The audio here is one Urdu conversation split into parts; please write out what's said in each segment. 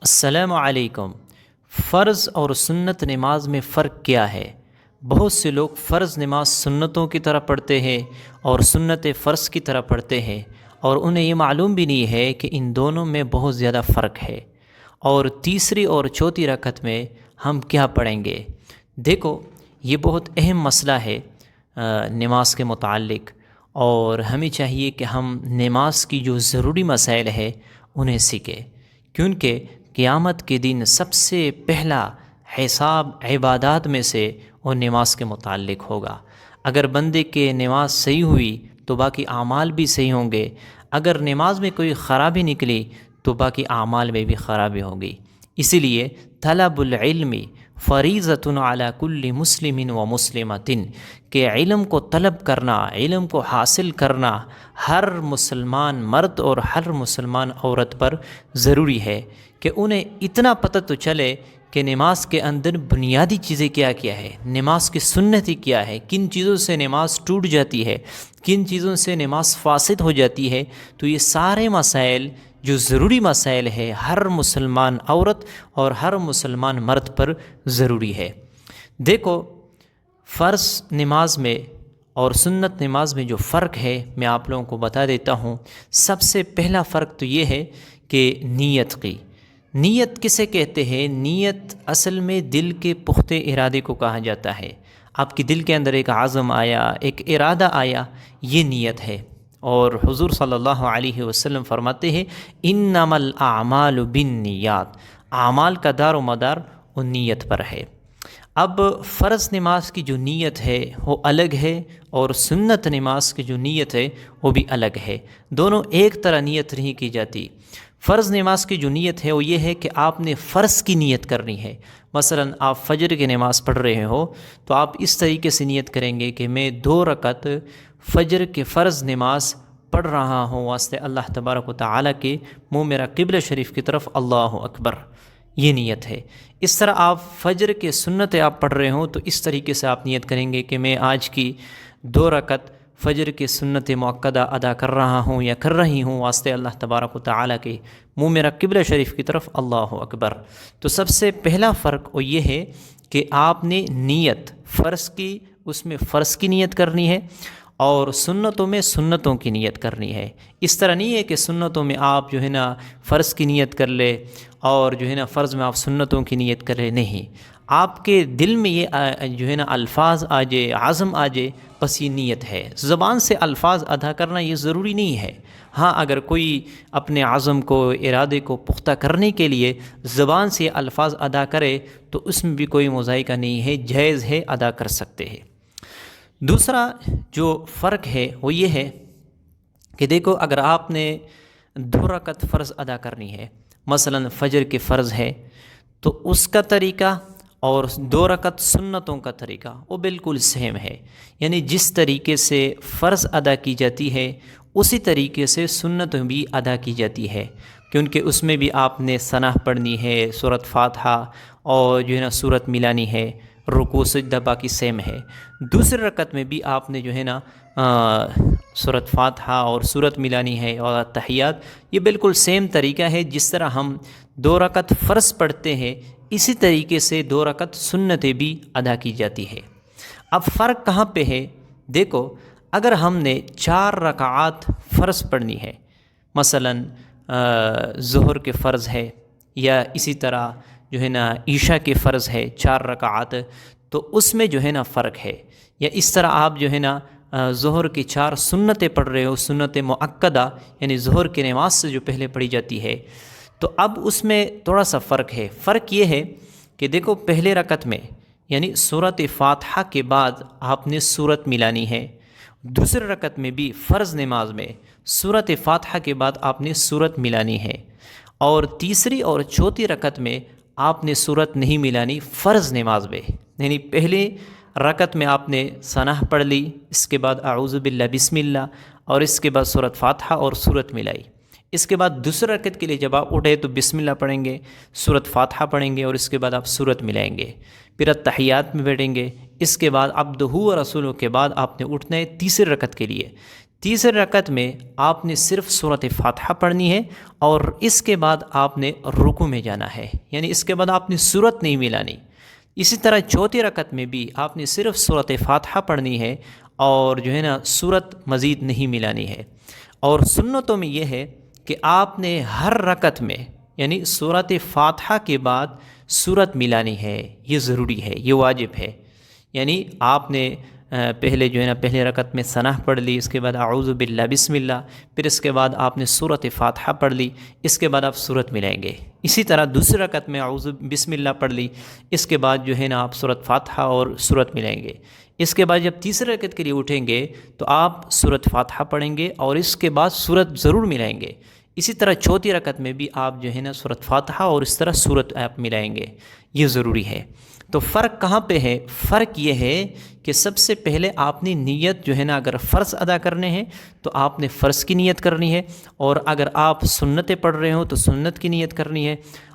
السلام علیکم۔ فرض اور سنت نماز میں فرق کیا ہے؟ بہت سے لوگ فرض نماز سنتوں کی طرح پڑھتے ہیں اور سنت فرض کی طرح پڑھتے ہیں، اور انہیں یہ معلوم بھی نہیں ہے کہ ان دونوں میں بہت زیادہ فرق ہے۔ اور تیسری اور چوتھی رکعت میں ہم کیا پڑھیں گے؟ دیکھو، یہ بہت اہم مسئلہ ہے نماز کے متعلق، اور ہمیں چاہیے کہ ہم نماز کی جو ضروری مسائل ہے انہیں سیکھیں، کیونکہ قیامت کے دن سب سے پہلا حساب عبادات میں سے وہ نماز کے متعلق ہوگا۔ اگر بندے کے نماز صحیح ہوئی تو باقی اعمال بھی صحیح ہوں گے، اگر نماز میں کوئی خرابی نکلی تو باقی اعمال میں بھی خرابی ہوگی۔ اسی لیے طلب العلم فریضۃ علی کل مسلم و مسلمۃ، کہ علم کو طلب کرنا، علم کو حاصل کرنا ہر مسلمان مرد اور ہر مسلمان عورت پر ضروری ہے، کہ انہیں اتنا پتہ تو چلے کہ نماز کے اندر بنیادی چیزیں کیا کیا ہے، نماز کی سنت ہی کیا ہے، کن چیزوں سے نماز ٹوٹ جاتی ہے، کن چیزوں سے نماز فاسد ہو جاتی ہے۔ تو یہ سارے مسائل جو ضروری مسائل ہے ہر مسلمان عورت اور ہر مسلمان مرد پر ضروری ہے۔ دیکھو، فرض نماز میں اور سنت نماز میں جو فرق ہے میں آپ لوگوں کو بتا دیتا ہوں۔ سب سے پہلا فرق تو یہ ہے کہ نیت کی، نیت کسے کہتے ہیں؟ نیت اصل میں دل کے پختہ ارادے کو کہا جاتا ہے۔ آپ کے دل کے اندر ایک عزم آیا، ایک ارادہ آیا، یہ نیت ہے۔ اور حضور صلی اللہ علیہ وسلم فرماتے ہیں انما الاعمال بالنیات، اعمال کا دار و مدار وہ نیت پر ہے۔ اب فرض نماز کی جو نیت ہے وہ الگ ہے، اور سنت نماز کی جو نیت ہے وہ بھی الگ ہے۔ دونوں ایک طرح نیت نہیں کی جاتی۔ فرض نماز کی جو نیت ہے وہ یہ ہے کہ آپ نے فرض کی نیت کرنی ہے۔ مثلا آپ فجر کی نماز پڑھ رہے ہو تو آپ اس طریقے سے نیت کریں گے کہ میں 2 رکعت فجر کے فرض نماز پڑھ رہا ہوں واسطے اللہ تبارک و تعالیٰ کے، منہ میرا قبلہ شریف کی طرف، اللہ اکبر، یہ نیت ہے۔ اس طرح آپ فجر کے سنت آپ پڑھ رہے ہوں تو اس طریقے سے آپ نیت کریں گے کہ میں آج کی 2 رکعت فجر کے سنت مؤکدہ ادا کر رہا ہوں یا کر رہی ہوں واسطے اللہ تبارک و تعالیٰ کے، منہ میرا قبلہ شریف کی طرف، اللہ اکبر۔ تو سب سے پہلا فرق وہ یہ ہے کہ آپ نے نیت فرض کی، اس میں فرض کی نیت کرنی ہے، اور سنتوں میں سنتوں کی نیت کرنی ہے۔ اس طرح نہیں ہے کہ سنتوں میں آپ جو ہے نا فرض کی نیت کر لے اور جو ہے نا فرض میں آپ سنتوں کی نیت کر لے، نہیں، آپ کے دل میں یہ جو ہے نا الفاظ آ جائے، عزم آ جائے، بس یہ نیت ہے۔ زبان سے الفاظ ادا کرنا یہ ضروری نہیں ہے۔ ہاں، اگر کوئی اپنے عزم کو، ارادے کو پختہ کرنے کے لیے زبان سے الفاظ ادا کرے تو اس میں بھی کوئی مضائقہ نہیں ہے، جائز ہے، ادا کر سکتے ہیں۔ دوسرا جو فرق ہے وہ یہ ہے کہ دیکھو، اگر آپ نے 2 رکعت فرض ادا کرنی ہے، مثلا فجر کے فرض ہے، تو اس کا طریقہ اور 2 رکعت سنتوں کا طریقہ وہ بالکل سیم ہے۔ یعنی جس طریقے سے فرض ادا کی جاتی ہے اسی طریقے سے سنت بھی ادا کی جاتی ہے، کیونکہ اس میں بھی آپ نے ثنا پڑھنی ہے، سورۃ فاتحہ، اور جو ہے نا سورت ملانی ہے، رکوع سجدہ باقی سیم ہے۔ دوسری رکعت میں بھی آپ نے جو ہے نا سورۃ فاتحہ اور سورت ملانی ہے، اور تحیات، یہ بالکل سیم طریقہ ہے۔ جس طرح ہم 2 رکعت فرض پڑھتے ہیں اسی طریقے سے 2 رکعت سنتیں بھی ادا کی جاتی ہے۔ اب فرق کہاں پہ ہے؟ دیکھو، اگر ہم نے 4 رکعات فرض پڑھنی ہے، مثلا ظہر کے فرض ہے، یا اسی طرح جو ہے نا عشاء کے فرض ہے 4 رکعات، تو اس میں جو ہے نا فرق ہے۔ یا اس طرح آپ جو ہے نا ظہر کی 4 سنتیں پڑھ رہے ہو، سنت مؤکدہ، یعنی ظہر کی نماز سے جو پہلے پڑھی جاتی ہے، تو اب اس میں تھوڑا سا فرق ہے۔ فرق یہ ہے کہ دیکھو، پہلے رکعت میں یعنی سورۃ فاتحہ کے بعد آپ نے سورت ملانی ہے، دوسرے رکعت میں بھی فرض نماز میں سورۃ فاتحہ کے بعد آپ نے سورت ملانی ہے، اور تیسری اور چوتھی رکعت میں آپ نے سورت نہیں ملانی فرض نماز میں۔ یعنی پہلے رکعت میں آپ نے ثنا پڑھ لی، اس کے بعد اعوذ باللہ بسم اللہ، اور اس کے بعد سورۃ فاتحہ اور سورت ملائی۔ اس کے بعد دوسرے رکعت کے لیے جب آپ اٹھے تو بسم اللہ پڑھیں گے، سورۃ فاتحہ پڑھیں گے، اور اس کے بعد آپ سورت ملائیں گے، پھر تحیات میں بیٹھیں گے۔ اس کے بعد عبدہ و رسولہ کے بعد آپ نے اٹھنا ہے تیسری رکعت کے لیے۔ تیسری رکعت میں آپ نے صرف سورۃ فاتحہ پڑھنی ہے اور اس کے بعد آپ نے رکوع میں جانا ہے، یعنی اس کے بعد آپ نے سورت نہیں ملانی۔ اسی طرح چوتھی رکعت میں بھی آپ نے صرف سورۃ فاتحہ پڑھنی ہے اور جو ہے نا سورت مزید نہیں ملانی ہے۔ اور سنتوں میں یہ ہے کہ آپ نے ہر رکعت میں یعنی سورۃ فاتحہ کے بعد سورت ملانی ہے، یہ ضروری ہے، یہ واجب ہے۔ یعنی آپ نے پہلے جو ہے نا پہلے رکعت میں ثنا پڑھ لی، اس کے بعد اعوذ باللہ بسم اللہ، پھر اس کے بعد آپ نے سورۃ فاتحہ پڑھ لی، اس کے بعد آپ سورت ملائیں گے۔ اسی طرح دوسری رکعت میں اعوذ بسم اللہ پڑھ لی، اس کے بعد جو ہے نا آپ سورۃ فاتحہ اور سورت ملائیں گے۔ اس کے بعد جب تیسری رکعت کے لیے اٹھیں گے تو آپ سورۃ فاتحہ پڑھیں گے اور اس کے بعد سورت ضرور ملائیں گے۔ اسی طرح چوتھی رکعت میں بھی آپ جو ہے نا سورۃ فاتحہ اور اس طرح سورت آپ ملائیں گے، یہ ضروری ہے۔ تو فرق کہاں پہ ہے؟ فرق یہ ہے کہ سب سے پہلے آپ نے نیت جو ہے نا اگر فرض ادا کرنے ہیں تو آپ نے فرض کی نیت کرنی ہے، اور اگر آپ سنتیں پڑھ رہے ہو تو سنت کی نیت کرنی ہے۔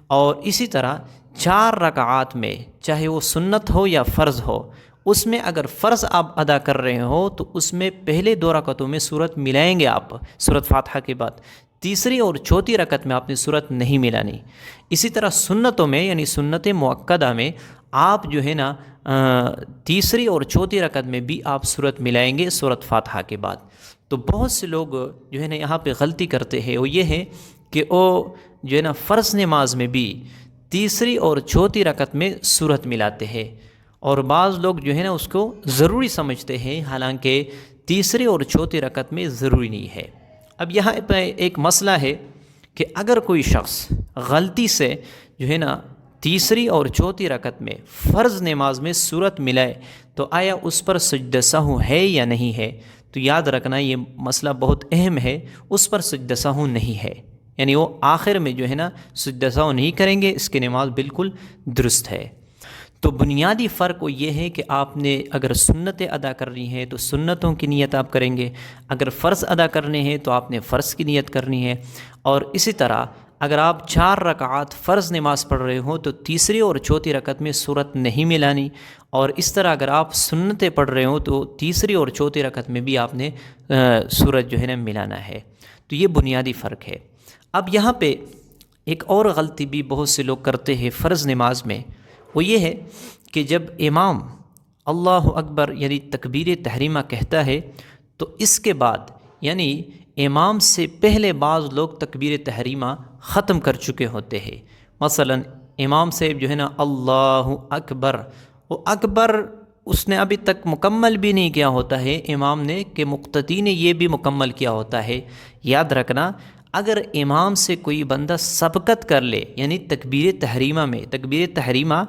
اور اسی طرح 4 رکعات میں چاہے وہ سنت ہو یا فرض ہو، اس میں اگر فرض آپ ادا کر رہے ہو تو اس میں پہلے 2 رکعتوں میں سورت ملائیں گے آپ سورت فاتحہ کے بعد، تیسری اور چوتھی رکعت میں آپ نے سورت نہیں ملانی۔ اسی طرح سنتوں میں یعنی سنت مؤکدہ میں آپ جو ہے نا تیسری اور چوتھی رکعت میں بھی آپ سورت ملائیں گے سورت فاتحہ کے بعد۔ تو بہت سے لوگ جو ہے نا یہاں پہ غلطی کرتے ہیں، وہ یہ ہے کہ وہ جو ہے نا فرض نماز میں بھی تیسری اور چوتھی رکعت میں سورت ملاتے ہیں، اور بعض لوگ جو ہے نا اس کو ضروری سمجھتے ہیں، حالانکہ تیسری اور چوتھی رکعت میں ضروری نہیں ہے۔ اب یہاں پہ ایک مسئلہ ہے کہ اگر کوئی شخص غلطی سے جو ہے نا تیسری اور چوتھی رکعت میں فرض نماز میں سورت ملائے تو آیا اس پر سجدہ سہو ہے یا نہیں ہے؟ تو یاد رکھنا یہ مسئلہ بہت اہم ہے، اس پر سجدہ سہو نہیں ہے، یعنی وہ آخر میں جو ہے نا سجدہ سہو نہیں کریں گے، اس کی نماز بالکل درست ہے۔ تو بنیادی فرق وہ یہ ہے کہ آپ نے اگر سنتیں ادا کرنی ہے تو سنتوں کی نیت آپ کریں گے، اگر فرض ادا کرنے ہیں تو آپ نے فرض کی نیت کرنی ہے۔ اور اسی طرح اگر آپ 4 رکعات فرض نماز پڑھ رہے ہوں تو تیسری اور چوتھی رکعت میں سورت نہیں ملانی، اور اس طرح اگر آپ سنتیں پڑھ رہے ہوں تو تیسری اور چوتھی رکعت میں بھی آپ نے سورت جو ہے نا ملانا ہے۔ تو یہ بنیادی فرق ہے۔ اب یہاں پہ ایک اور غلطی بھی بہت سے لوگ کرتے ہیں فرض نماز میں، وہ یہ ہے کہ جب امام اللہ اکبر یعنی تکبیر تحریمہ کہتا ہے تو اس کے بعد یعنی امام سے پہلے بعض لوگ تکبیر تحریمہ ختم کر چکے ہوتے ہیں۔ مثلا امام صاحب جو ہے نا اللہ اکبر، وہ اکبر اس نے ابھی تک مکمل بھی نہیں کیا ہوتا ہے امام نے، کہ مقتدی نے یہ بھی مکمل کیا ہوتا ہے۔ یاد رکھنا اگر امام سے کوئی بندہ سبقت کر لے یعنی تکبیر تحریمہ میں تکبیر تحریمہ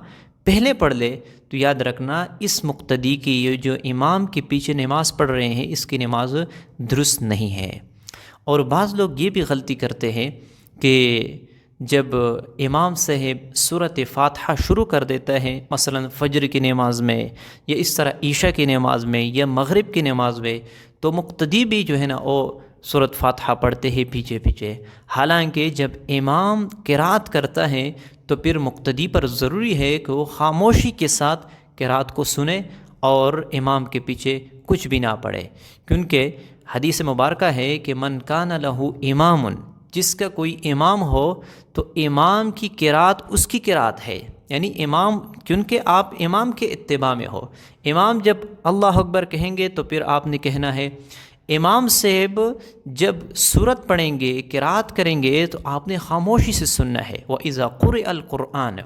پہلے پڑھ لے تو یاد رکھنا اس مقتدی کی یہ جو امام کے پیچھے نماز پڑھ رہے ہیں اس کی نماز درست نہیں ہے۔ اور بعض لوگ یہ بھی غلطی کرتے ہیں کہ جب امام صاحب سورۃ فاتحہ شروع کر دیتا ہے مثلا فجر کی نماز میں یا اس طرح عشاء کی نماز میں یا مغرب کی نماز میں، تو مقتدی بھی جو ہے نا وہ سورۃ فاتحہ پڑھتے ہیں پیچھے پیچھے، حالانکہ جب امام قرات کرتا ہے تو پھر مقتدی پر ضروری ہے کہ وہ خاموشی کے ساتھ قرات کو سنے اور امام کے پیچھے کچھ بھی نہ پڑھے، کیونکہ حدیث مبارکہ ہے کہ من کان لہ امام، جس کا کوئی امام ہو تو امام کی قرات اس کی قرات ہے، یعنی امام کیونکہ آپ امام کے اتباع میں ہو، امام جب اللہ اکبر کہیں گے تو پھر آپ نے کہنا ہے، امام صاحب جب سورت پڑھیں گے قرات کریں گے تو آپ نے خاموشی سے سننا ہے۔ وَإِذَا قُرِئَ الْقُرْآنُ،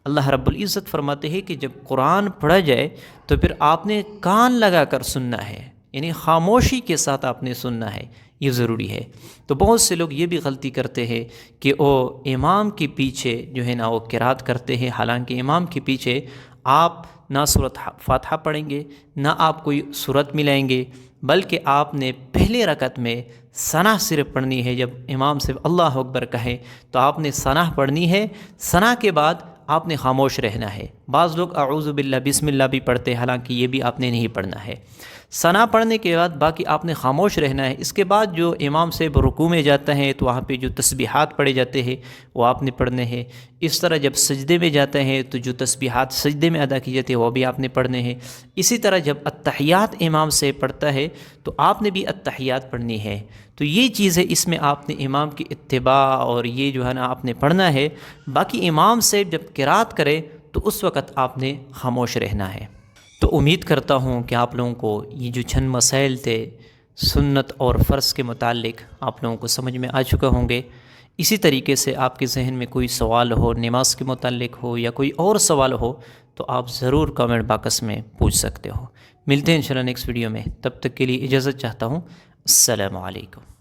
اللہ رب العزت فرماتے ہیں کہ جب قرآن پڑھا جائے تو پھر آپ نے کان لگا کر سننا ہے، یعنی خاموشی کے ساتھ آپ نے سننا ہے، یہ ضروری ہے۔ تو بہت سے لوگ یہ بھی غلطی کرتے ہیں کہ وہ امام کے پیچھے جو ہے نا وہ قرات کرتے ہیں، حالانکہ امام کے پیچھے آپ نہ سورۃ فاتحہ پڑھیں گے نہ آپ کوئی سورت ملائیں گے، بلکہ آپ نے پہلے رکعت میں ثنا صرف پڑھنی ہے۔ جب امام صرف اللہ اکبر کہے تو آپ نے ثنا پڑھنی ہے، ثنا کے بعد آپ نے خاموش رہنا ہے، بعض لوگ اعوذ باللہ بسم اللہ بھی پڑھتے ہیں، حالانکہ یہ بھی آپ نے نہیں پڑھنا ہے۔ ثنا پڑھنے کے بعد باقی آپ نے خاموش رہنا ہے۔ اس کے بعد جو امام سے رکوع میں جاتا ہے تو وہاں پہ جو تسبیحات پڑھے جاتے ہیں وہ آپ نے پڑھنے ہیں۔ اس طرح جب سجدے میں جاتے ہیں تو جو تسبیحات سجدے میں ادا کی جاتی ہے وہ بھی آپ نے پڑھنے ہیں۔ اسی طرح جب التحیات امام سے پڑھتا ہے تو آپ نے بھی التحیات پڑھنی ہے۔ تو یہ چیز ہے، اس میں آپ نے امام کی اتباع اور یہ جو ہے نا آپ نے پڑھنا ہے۔ باقی امام سے جب قرات کرے تو اس وقت آپ نے خاموش رہنا ہے۔ تو امید کرتا ہوں کہ آپ لوگوں کو یہ جو چند مسائل تھے سنت اور فرض کے متعلق آپ لوگوں کو سمجھ میں آ چکا ہوں گے۔ اسی طریقے سے آپ کے ذہن میں کوئی سوال ہو نماز کے متعلق ہو یا کوئی اور سوال ہو تو آپ ضرور کامنٹ باکس میں پوچھ سکتے ہو۔ ملتے ہیں انشاءاللہ نیکسٹ ویڈیو میں، تب تک کے لیے اجازت چاہتا ہوں۔ السلام علیکم۔